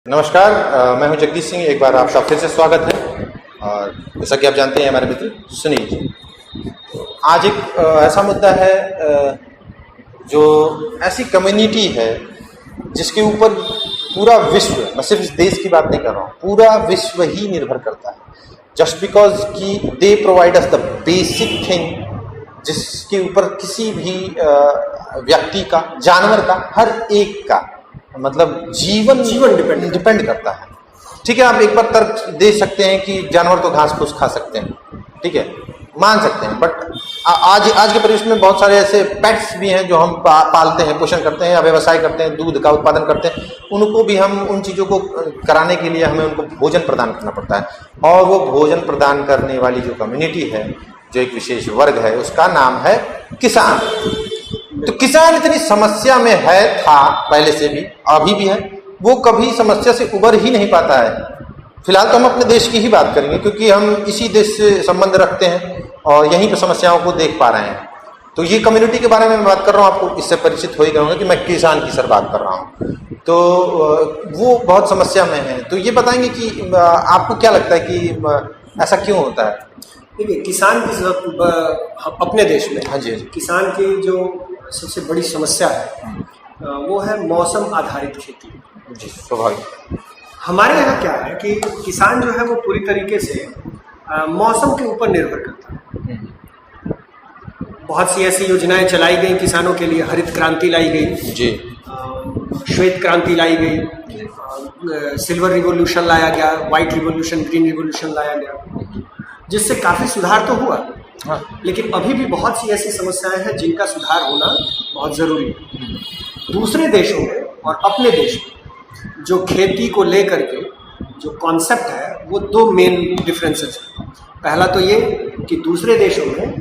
नमस्कार, मैं हूं जगदीश सिंह। एक बार आपका फिर से स्वागत है। और जैसा कि आप जानते हैं हमारे मित्र सुनील जी, आज एक ऐसा मुद्दा है जो ऐसी कम्युनिटी है जिसके ऊपर पूरा विश्व, मैं सिर्फ इस देश की बात नहीं कर रहा हूँ, पूरा विश्व ही निर्भर करता है। जस्ट बिकॉज कि they provide us the basic thing जिसके ऊपर किसी भी व्यक्ति का, जानवर का, हर एक का मतलब जीवन डिपेंड करता है। ठीक है, आप एक बार तर्क दे सकते हैं कि जानवर तो घास फूस खा सकते हैं, ठीक है, मान सकते हैं, बट आज के परिवेश में बहुत सारे ऐसे पेट्स भी हैं जो हम पालते हैं, पोषण करते हैं या व्यवसाय करते हैं, दूध का उत्पादन करते हैं। उनको भी हम उन चीज़ों को कराने के लिए हमें उनको भोजन प्रदान करना पड़ता है। और वो भोजन प्रदान करने वाली जो कम्युनिटी है, जो एक विशेष वर्ग है, उसका नाम है किसान। तो किसान इतनी समस्या में था पहले से भी, अभी भी है। वो कभी समस्या से उबर ही नहीं पाता है। फिलहाल तो हम अपने देश की ही बात करेंगे क्योंकि हम इसी देश से संबंध रखते हैं और यहीं पे समस्याओं को देख पा रहे हैं। तो ये कम्युनिटी के बारे में मैं बात कर रहा हूँ, आपको इससे परिचित हो ही गए होंगे कि मैं किसान की सर बात कर रहा हूँ। तो वो बहुत समस्या में है। तो ये बताएंगे कि आपको क्या लगता है कि ऐसा क्यों होता है? देखिए, किसान की अपने देश में, हाँ जी, किसान की जो सबसे बड़ी समस्या है वो है मौसम आधारित खेती। जी, स्वाभाविक। हमारे यहाँ क्या है कि किसान जो है वो पूरी तरीके से मौसम के ऊपर निर्भर करता है। बहुत सी ऐसी योजनाएं चलाई गई किसानों के लिए। हरित क्रांति लाई गई जी, श्वेत क्रांति लाई गई, सिल्वर रिवॉल्यूशन लाया गया, व्हाइट रिवॉल्यूशन, ग्रीन रिवॉल्यूशन लाया गया, जिससे काफी सुधार तो हुआ। हाँ। लेकिन अभी भी बहुत सी ऐसी समस्याएं हैं जिनका सुधार होना बहुत जरूरी है। दूसरे देशों में और अपने देश में जो खेती को लेकर के जो कॉन्सेप्ट है वो दो मेन डिफरेंसेस हैं। पहला तो ये कि दूसरे देशों में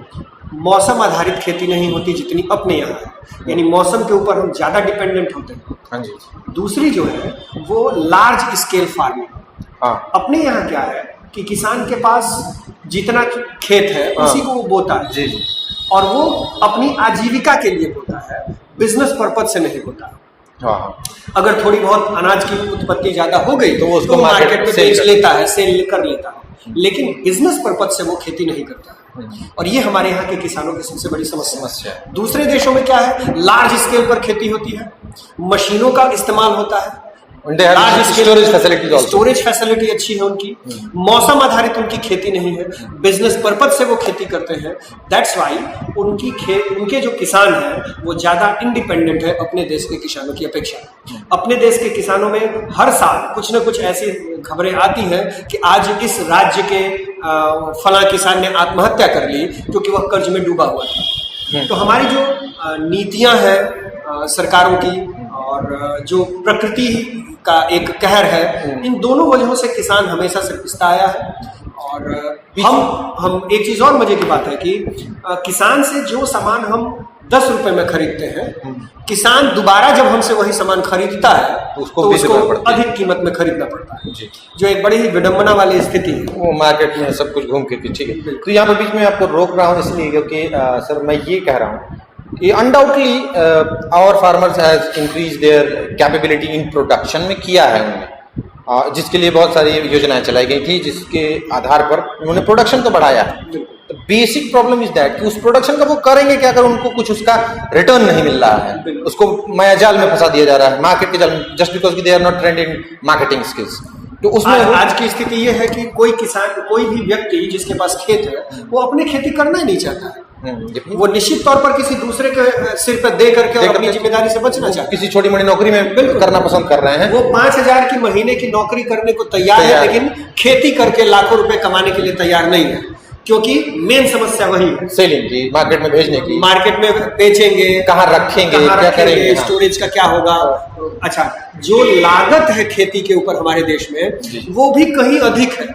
मौसम आधारित खेती नहीं होती जितनी अपने यहाँ है, यानी मौसम के ऊपर हम ज़्यादा डिपेंडेंट होते हैं। हाँ जी। दूसरी जो है वो लार्ज स्केल फार्मिंग। हाँ। अपने यहाँ क्या है कि किसान के पास जितना खेत है उसी को वो बोता है जी, और वो अपनी आजीविका के लिए बोता है, बिजनेस पर्पज से नहीं बोता। हाँ। अगर थोड़ी बहुत अनाज की उत्पत्ति ज्यादा हो गई तो वो उसको मार्केट में बेच लेता है, सेल कर लेता है, लेकिन बिजनेस पर्पज से वो खेती नहीं करता है। और ये हमारे यहाँ के किसानों की सबसे बड़ी समस्या है। दूसरे देशों में क्या है, लार्ज स्केल पर खेती होती है, मशीनों का इस्तेमाल होता है, स्टोरेज फैसिलिटी अच्छी है उनकी, मौसम आधारित उनकी खेती नहीं है, बिजनेस पर्पज से वो खेती करते हैं। दैट्स वाई उनके जो किसान हैं वो ज्यादा इंडिपेंडेंट है अपने देश के किसानों की अपेक्षा। अपने देश के किसानों में हर साल कुछ न कुछ ऐसी खबरें आती हैं कि आज इस राज्य के फला किसान ने आत्महत्या कर ली क्योंकि वह कर्ज में डूबा हुआ था। तो हमारी जो नीतियां हैं सरकारों की और जो प्रकृति का एक कहर है, इन दोनों वजहों से किसान हमेशा से पिसता आया है। और हम एक चीज और मजे की बात है कि किसान से जो सामान हम 10 रुपए में खरीदते हैं, किसान दोबारा जब हमसे वही सामान खरीदता है तो उसको अधिक कीमत में खरीदना पड़ता है जी, जो एक बड़ी ही विडंबना वाली स्थिति है। वो मार्केट में सब कुछ घूम के ठीक है। तो यहाँ पर बीच में आपको रोक रहा हूँ इसलिए क्योंकि सर मैं ये कह रहा हूँ कि undoubtedly our farmers has increase their capability in production में किया है उन्होंने, जिसके लिए बहुत सारी योजनाएं चलाई गई थी, जिसके आधार पर उन्होंने प्रोडक्शन तो बढ़ाया है। बेसिक प्रॉब्लम इज दैट कि उस प्रोडक्शन का वो करेंगे क्या अगर उनको कुछ उसका रिटर्न नहीं मिल रहा है, उसको माया जाल में फंसा दिया जा रहा है, मार्केट के जाल में, just because they are not trained in marketing skills. तो उसमें आज की स्थिति ये है कि कोई किसान, कोई भी व्यक्ति जिसके पास खेत है वो अपनी खेती करना ही नहीं चाहता है। वो निश्चित तौर पर किसी दूसरे के सिर पर दे करके और अपनी जिम्मेदारी से बचना चाहता है, किसी छोटी मोटी नौकरी में करना पसंद कर रहे हैं। वो 5,000 की महीने की नौकरी करने को तैयार है, लेकिन खेती करके लाखों रुपए कमाने के लिए तैयार नहीं है, क्योंकि मेन समस्या वही है, सेलिंग की, मार्केट में भेजने की, मार्केट में बेचेंगे, कहाँ रखेंगे, क्या करेंगे, स्टोरेज का क्या होगा। अच्छा, जो लागत है खेती के ऊपर हमारे देश में वो भी कहीं अधिक है।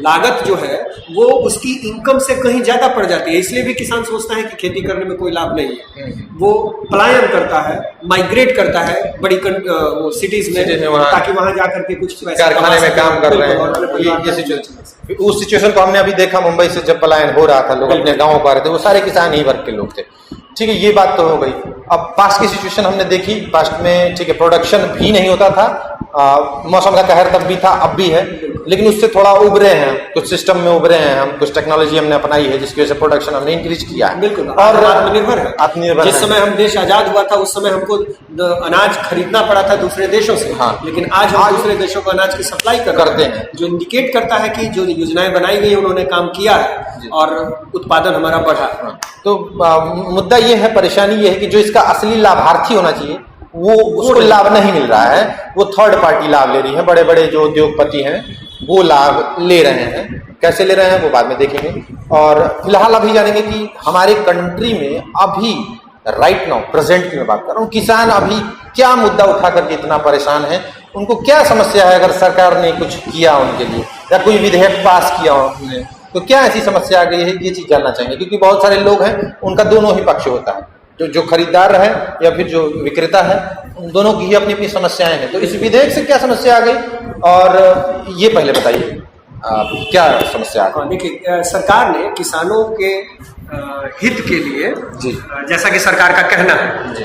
लागत जो है वो उसकी इनकम से कहीं ज्यादा पड़ जाती है, इसलिए भी किसान सोचता है कि खेती करने में कोई लाभ नहीं है। वो पलायन करता है, माइग्रेट करता है बड़ी वो सिटीज में, ताकि वहां जाकर के कुछ कारखाने में काम कर रहे हैं। उस सिचुएशन को हमने अभी देखा, मुंबई से जब पलायन हो रहा था, लोग अपने गाँव को आ रहे थे, वो सारे किसान ही वर्ग के लोग थे। ठीक है, ये बात तो हो गई। अब पास्ट की सिचुएशन हमने देखी, पास्ट में ठीक है प्रोडक्शन भी नहीं होता था मौसम का कहर तब भी था, अब भी है, लेकिन उससे थोड़ा उभरे हैं, कुछ सिस्टम में उभरे हैं हम, कुछ टेक्नोलॉजी हमने अपनाई है जिसकी वजह से प्रोडक्शन हमने इंक्रीज किया है। बिल्कुल, और आत्मनिर्भर है। आत्मनिर्भर जिस समय हम देश आजाद हुआ था उस समय हमको अनाज खरीदना पड़ा था दूसरे देशों से, हाँ। लेकिन आज हम दूसरे देशों को अनाज की सप्लाई करते हैं, जो इंडिकेट करता है कि जो योजनाएं बनाई गई उन्होंने काम किया है और उत्पादन हमारा बढ़ा है। तो मुद्दा ये है, परेशानी ये है कि जो इसका असली लाभार्थी होना चाहिए वो उसको लाभ नहीं मिल रहा है, वो थर्ड पार्टी लाभ ले रही है। बड़े बड़े जो उद्योगपति हैं वो लाभ ले रहे हैं, कैसे ले रहे हैं वो बाद में देखेंगे। और फिलहाल अभी जानेंगे कि हमारे कंट्री में अभी राइट नाउ प्रेजेंट की मैं बात कर रहा हूँ, किसान अभी क्या मुद्दा उठा करके इतना परेशान है, उनको क्या समस्या है। अगर सरकार ने कुछ किया उनके लिए या कोई विधेयक पास किया उन्होंने, तो क्या ऐसी समस्या आ गई है, ये चीज जानना चाहेंगे। क्योंकि बहुत सारे लोग हैं, उनका दोनों ही पक्ष होता है, जो खरीदार है या फिर जो विक्रेता है, उन दोनों की ही अपनी अपनी समस्याएं हैं। तो इस विधेयक से क्या समस्या आ गई, और ये पहले बताइए क्या समस्या आ गई। देखिए, सरकार ने किसानों के हित के लिए जी, जैसा कि सरकार का कहना है जी,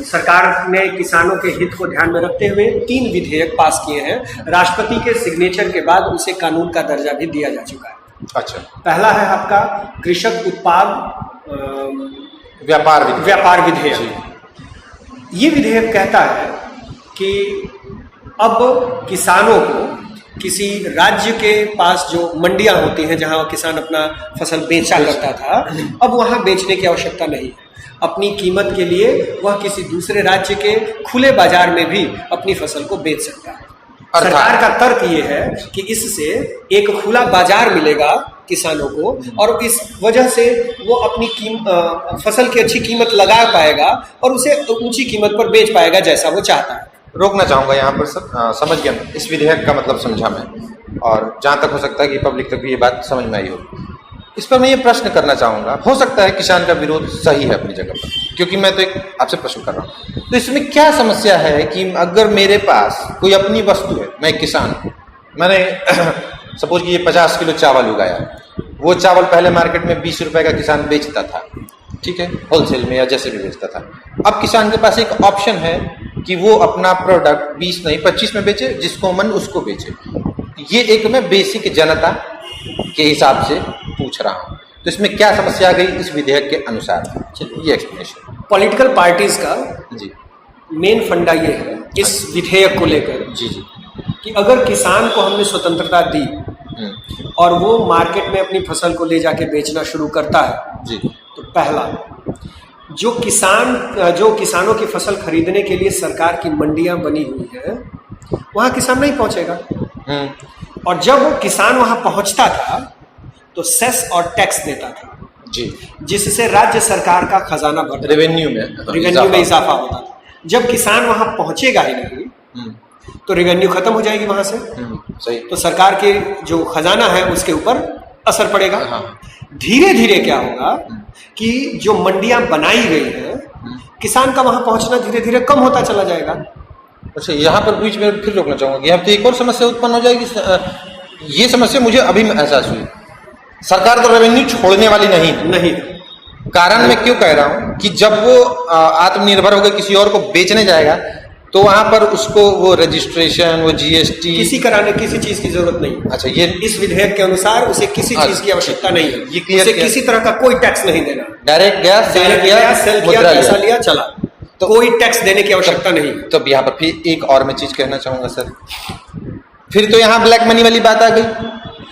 सरकार ने किसानों के हित को ध्यान में रखते हुए 3 विधेयक पास किए हैं। राष्ट्रपति के सिग्नेचर के बाद उसे कानून का दर्जा भी दिया जा चुका है। अच्छा, पहला है आपका कृषक उत्पाद व्यापार विधेयक। ये विधेयक कहता है कि अब किसानों को किसी राज्य के पास जो मंडियां होती हैं जहां किसान अपना फसल बेचा करता था, अब वहां बेचने की आवश्यकता नहीं है। अपनी कीमत के लिए वह किसी दूसरे राज्य के खुले बाजार में भी अपनी फसल को बेच सकता है। सरकार का तर्क ये है कि इससे एक खुला बाजार मिलेगा किसानों को, और इस वजह से वो अपनी फसल की अच्छी कीमत लगा पाएगा और उसे ऊंची कीमत पर बेच पाएगा जैसा वो चाहता है। रोकना चाहूंगा यहाँ पर सर, समझ गया मैं, इस विधेयक का मतलब समझा मैं, और जहाँ तक हो सकता है कि पब्लिक तक भी ये बात समझ में आई हो। इस पर मैं ये प्रश्न करना चाहूंगा, हो सकता है किसान का विरोध सही है अपनी जगह पर, क्योंकि मैं तो एक आपसे प्रश्न कर रहा हूँ, तो इसमें क्या समस्या है कि अगर मेरे पास कोई अपनी वस्तु है, मैं एक किसान हूँ, मैंने सपोज कि ये 50 किलो चावल उगाया, वो चावल पहले मार्केट में 20 रुपए का किसान बेचता था, ठीक है, होलसेल में या जैसे भी बेचता था। अब किसान के पास एक ऑप्शन है कि वो अपना प्रोडक्ट 20 नहीं 25 में बेचे, जिसको मन उसको बेचे। ये एक मैं बेसिक जनता के हिसाब से पूछ रहा हूँ, तो इसमें क्या समस्या आ गई इस विधेयक के अनुसार? चलिए ये एक्सप्लेनेशन। पॉलिटिकल पार्टीज का जी मेन फंडा ये है इस विधेयक को लेकर, जी जी, कि अगर किसान को हमने स्वतंत्रता दी और वो मार्केट में अपनी फसल को ले जाके बेचना शुरू करता है जी, तो पहला जो किसानों की फसल खरीदने के लिए सरकार की मंडियां बनी हुई है वहां किसान नहीं पहुंचेगा, और जब वो किसान वहां पहुंचता था तो सेस और टैक्स देता था जी, जिससे राज्य सरकार का खजाना बढ़ता, रेवेन्यू में इजाफा होता था। जब किसान वहां पहुंचेगा ही नहीं तो रेवेन्यू खत्म हो जाएगी वहां से, सही, तो सरकार के जो खजाना है उसके ऊपर असर पड़ेगा। धीरे धीरे क्या होगा कि जो मंडियां बनाई गई है किसान का वहां पहुंचना धीरे धीरे कम होता चला जाएगा। अच्छा, यहाँ पर बीच में फिर रोकना चाहूंगा, यहाँ पे एक और समस्या उत्पन्न हो जाएगी। ये समस्या मुझे अभी एहसास हुई, सरकार तो रेवेन्यू छोड़ने वाली नहीं। कारण मैं क्यों कह रहा हूँ कि जब वो आत्मनिर्भर होकर किसी और को बेचने जाएगा तो वहां पर उसको वो रजिस्ट्रेशन, वो जीएसटी किसी चीज की जरूरत नहीं। अच्छा, ये इस विधेयक के अनुसार उसे किसी चीज की आवश्यकता नहीं है, ये क्लियर उसे किसी तरह का कोई टैक्स नहीं देना। डायरेक्ट गया, सेल किया, पैसा लिया, चला, तो कोई टैक्स देने की आवश्यकता नहीं। तो यहाँ पर फिर एक और मैं चीज कहना चाहूंगा सर, फिर तो यहाँ ब्लैक मनी वाली बात आ गई,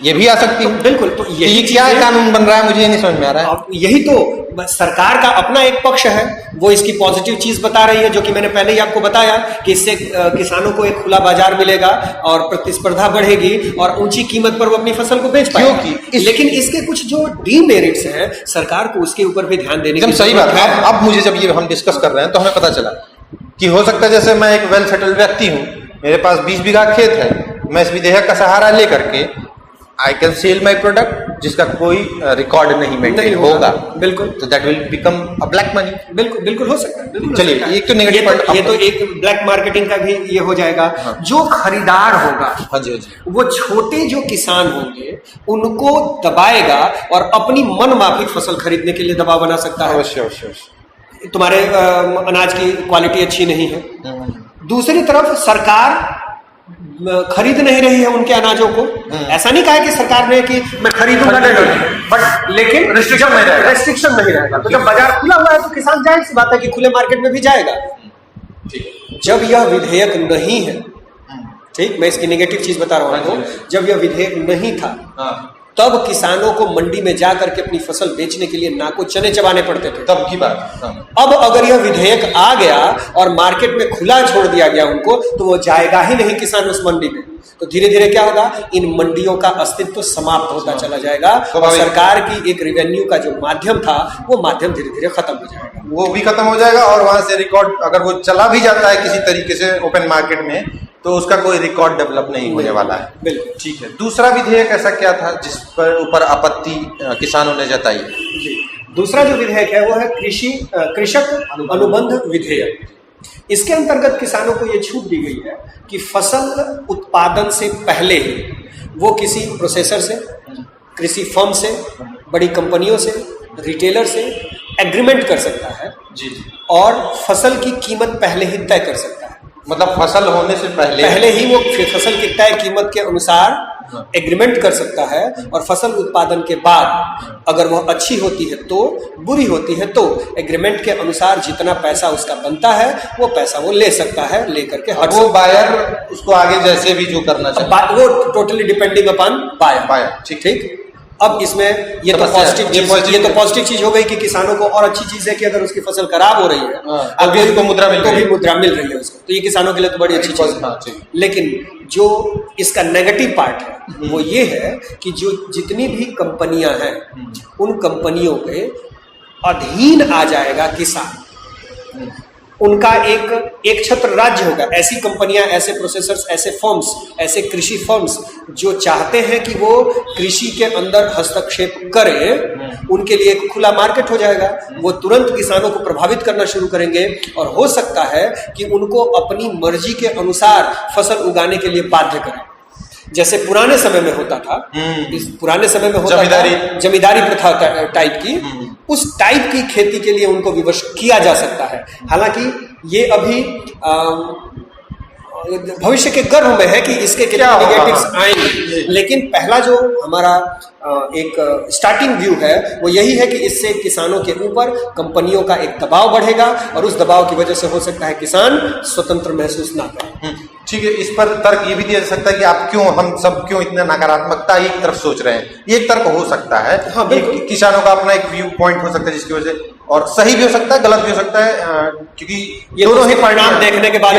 ये भी आ सकती है। बिल्कुल, तो ये क्या कानून बन रहा है मुझे ये नहीं समझ में आ रहा है। यही तो सरकार का अपना एक पक्ष है, वो इसकी पॉजिटिव चीज बता रही है, जो कि मैंने पहले ही आपको बताया कि इससे किसानों को एक खुला बाजार मिलेगा और प्रतिस्पर्धा बढ़ेगी और ऊंची कीमत पर वो अपनी फसल को बेच पाएगा। लेकिन इसके कुछ जो डीमेरिट्स हैं सरकार को उसके ऊपर भी ध्यान देने की सही बात है। अब मुझे जब ये हम डिस्कस कर रहे हैं तो हमें पता चला कि हो सकता है जैसे मैं एक वेल सेटल्ड व्यक्ति हूँ, मेरे पास 20 बीघा खेत है, मैं इस विधेयक का सहारा लेकर के I can sell my product जिसका कोई रिकॉर्ड नहीं मेंटेन होगा, बिल्कुल, तो that will become a black money. बिल्कुल हो सकता है। चलिए, एक तो नेगेटिव पॉइंट, ये तो एक ब्लैक मार्केटिंग का भी ये हो जाएगा। जो खरीदार होगा, हाँ जी, वो छोटे जो किसान होंगे उनको दबाएगा और अपनी मन माफिक फसल खरीदने के लिए दबाव बना सकता है। अवश्य। तुम्हारे अनाज की क्वालिटी अच्छी नहीं है, दूसरी तरफ सरकार खरीद नहीं रही है उनके अनाजों को। ऐसा नहीं कहा कि सरकार ने कि मैं खरीदूंगा नहीं, बट लेकिन रिस्ट्रिक्शन नहीं रहेगा। तो जब बाजार खुला हुआ है तो किसान जाहिर सी बात है कि खुले मार्केट में भी जाएगा। जब यह विधेयक नहीं है, ठीक, मैं इसकी नेगेटिव चीज बता रहा हूं, जब यह विधेयक नहीं था तब किसानों को मंडी में जाकर के अपनी फसल बेचने के लिए नाको चने चबाने पड़ते थे, तब की बात। अब अगर यह विधेयक आ गया और मार्केट में खुला छोड़ दिया गया उनको, तो वो जाएगा ही नहीं किसान उस मंडी में। तो धीरे धीरे क्या होगा, इन मंडियों का अस्तित्व तो समाप्त होता चला जाएगा और सरकार की एक रेवेन्यू का जो माध्यम था वो माध्यम धीरे धीरे खत्म हो जाएगा। वो भी खत्म हो जाएगा और वहां से रिकॉर्ड अगर वो चला भी जाता है किसी तरीके से ओपन मार्केट में, तो उसका कोई रिकॉर्ड डेवलप नहीं होने वाला है। बिल्कुल ठीक है। दूसरा विधेयक ऐसा क्या था जिस पर ऊपर आपत्ति किसानों ने जताई? जी, दूसरा जो विधेयक है वो है कृषक अनुबंध विधेयक। इसके अंतर्गत किसानों को ये छूट दी गई है कि फसल उत्पादन से पहले ही वो किसी प्रोसेसर से, कृषि फर्म से, बड़ी कंपनियों से, रिटेलर से एग्रीमेंट कर सकता है जी और फसल की कीमत पहले ही तय कर सकता है। मतलब फसल होने से पहले ही वो फसल की तय कीमत के अनुसार एग्रीमेंट कर सकता है और फसल उत्पादन के बाद अगर वह अच्छी होती है तो, बुरी होती है तो एग्रीमेंट के अनुसार जितना पैसा उसका बनता है वो पैसा वो ले सकता है, लेकर के वो बायर उसको आगे जैसे भी जो करना चाहिए वो टोटली डिपेंडिंग अपॉन बायर। ठीक। अब इसमें ये तो पॉजिटिव चीज हो गई कि किसानों को, और अच्छी चीज है कि अगर उसकी फसल खराब हो रही है अभी उसको मुद्रा मिल रही है उसको, तो ये किसानों के लिए तो बड़ी अच्छी चीज है। लेकिन जो इसका नेगेटिव पार्ट है वो ये है कि जो जितनी भी कंपनियां हैं उन कंपनियों के अधीन आ जाएगा किसान। उनका एक छत्र राज्य होगा। ऐसी कंपनियां, ऐसे प्रोसेसर्स, ऐसे फर्म्स, ऐसे कृषि फर्म्स जो चाहते हैं कि वो कृषि के अंदर हस्तक्षेप करें, उनके लिए एक खुला मार्केट हो जाएगा। वो तुरंत किसानों को प्रभावित करना शुरू करेंगे और हो सकता है कि उनको अपनी मर्जी के अनुसार फसल उगाने के लिए बाध्य करें, जैसे पुराने समय में होता था। इस पुराने समय में होता था जमींदारी प्रथा टाइप की, उस टाइप की खेती के लिए उनको विवश किया जा सकता है। हालांकि ये अभी भविष्य के गर्भ में है कि इसके कितने नेगेटिव्स आएंगे, लेकिन पहला जो हमारा एक स्टार्टिंग व्यू है वो यही है कि इससे किसानों के ऊपर कंपनियों का एक दबाव बढ़ेगा और उस दबाव की वजह से हो सकता है किसान स्वतंत्र महसूस ना करें। ठीक है। इस पर तर्क ये भी दिया जा सकता है कि हम सब क्यों इतना नकारात्मकता एक तरफ सोच रहे हैं, ये एक तर्क हो सकता है। हाँ, बिल्कुल। किसानों का अपना एक व्यू पॉइंट हो सकता है जिसकी वजह से, और सही भी हो सकता है, गलत भी हो सकता है, क्योंकि ये दोनों ही परिणाम देखने के बाद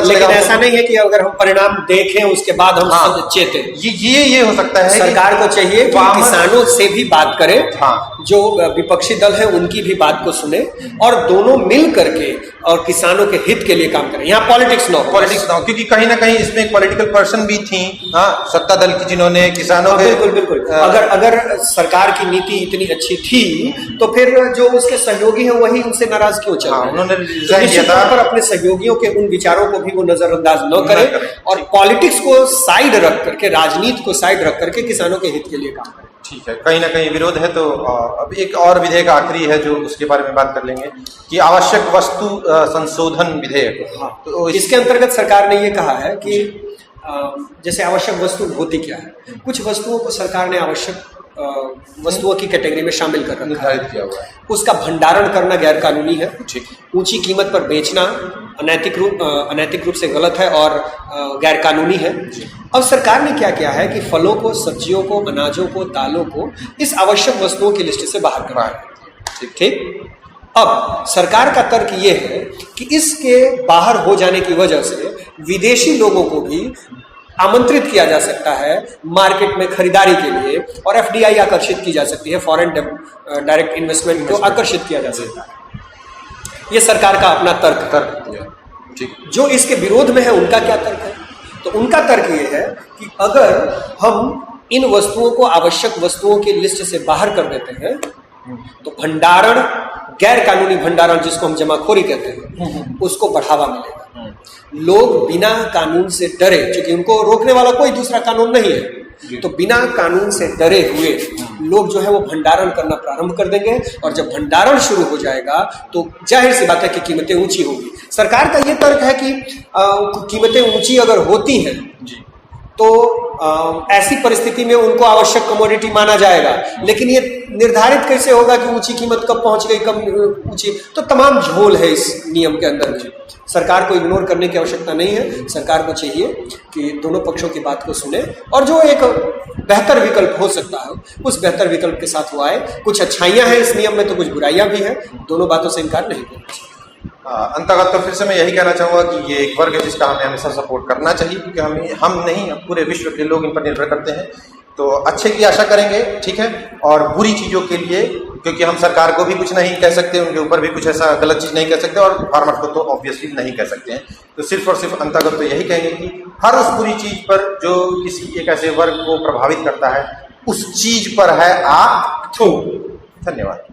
लेकिन ऐसा नहीं है कि अगर हम परिणाम देखें उसके बाद हम चेतें। ये हो सकता है सरकार को चाहिए कि किसानों से भी बात करे, हाँ, जो विपक्षी दल है उनकी भी बात को सुने और दोनों मिल करके और किसानों के हित के लिए काम करें। यहाँ पॉलिटिक्स ना हो, क्योंकि कहीं ना कहीं इसमें एक पॉलिटिकल पर्सन भी थी, हाँ, सत्ता दल की, जिन्होंने किसानों के बिल्कुल अगर सरकार की नीति इतनी अच्छी थी तो फिर जो उसके सहयोगी हैं वही उनसे नाराज क्यों चल रहे हैं? उन्होंने पर अपने सहयोगियों के उन विचारों को भी वो नजरअंदाज न करें और पॉलिटिक्स को साइड रख करके, राजनीति को साइड रख करके किसानों के हित के लिए काम करें। ठीक है। कहीं ना कहीं विरोध है। तो अब एक और विधेयक आखिरी है जो उसके बारे में बात कर लेंगे कि आवश्यक वस्तु संशोधन विधेयक। हाँ, तो इसके अंतर्गत सरकार ने ये कहा है कि जैसे आवश्यक वस्तु होती क्या है, कुछ वस्तुओं को सरकार ने आवश्यक वस्तुओं की कैटेगरी में शामिल कर रखा है, किया हुआ है। उसका भंडारण करना गैर कानूनी है। ऊंची कीमत पर बेचना अनैतिक रूप से गलत है और गैर कानूनी है। अब सरकार ने क्या किया है कि फलों को, सब्जियों को, अनाजों को, दालों को इस आवश्यक वस्तुओं की लिस्ट से बाहर कर रहा है। ठीक। अब सरकार का तर्क ये है कि इसके बाहर हो जाने की वजह से विदेशी लोगों को भी आमंत्रित किया जा सकता है मार्केट में खरीदारी के लिए और एफडीआई आकर्षित की जा सकती है, फॉरेन डायरेक्ट इन्वेस्टमेंट को आकर्षित किया जा सकता है। ये सरकार का अपना तर्क। ठीक। जो इसके विरोध में है उनका क्या तर्क है? तो उनका तर्क ये है कि अगर हम इन वस्तुओं को आवश्यक वस्तुओं की लिस्ट से बाहर कर देते हैं तो भंडारण, गैर कानूनी भंडारण जिसको हम जमाखोरी कहते हैं, उसको बढ़ावा मिलेगा। लोग बिना कानून से डरे, क्योंकि उनको रोकने वाला कोई दूसरा कानून नहीं है, तो बिना कानून से डरे हुए लोग जो है वो भंडारण करना प्रारंभ कर देंगे, और जब भंडारण शुरू हो जाएगा तो जाहिर सी बात है कि कीमतें ऊंची होगी। सरकार का ये तर्क है कि कीमतें ऊंची अगर होती हैं तो ऐसी परिस्थिति में उनको आवश्यक कमोडिटी माना जाएगा, लेकिन ये निर्धारित कैसे होगा कि ऊंची कीमत कब पहुंच गई, कब ऊंची, तो तमाम झोल है इस नियम के अंदर में। सरकार को इग्नोर करने की आवश्यकता नहीं है। सरकार को चाहिए कि दोनों पक्षों की बात को सुने और जो एक बेहतर विकल्प हो सकता है उस बेहतर विकल्प के साथ वो आए। कुछ अच्छाइयां हैं इस नियम में तो कुछ बुराइयां भी हैं, दोनों बातों से इनकार नहीं करना चाहिए। अंततः तो फिर से मैं यही कहना चाहूँगा कि ये एक वर्ग है जिसका हमें हमेशा सपोर्ट करना चाहिए, क्योंकि हम नहीं, पूरे विश्व के लोग इन पर निर्भर करते हैं। तो अच्छे की आशा करेंगे, ठीक है, और बुरी चीज़ों के लिए, क्योंकि हम सरकार को भी कुछ नहीं कह सकते, उनके ऊपर भी कुछ ऐसा गलत चीज़ नहीं कह सकते, और फार्मर को तो ऑब्वियसली नहीं कह सकते हैं। तो सिर्फ और सिर्फ अंततः तो यही कहेंगे कि हर उस बुरी चीज़ पर जो किसी एक ऐसे वर्ग को प्रभावित करता है, उस चीज़ पर है आप थू। धन्यवाद।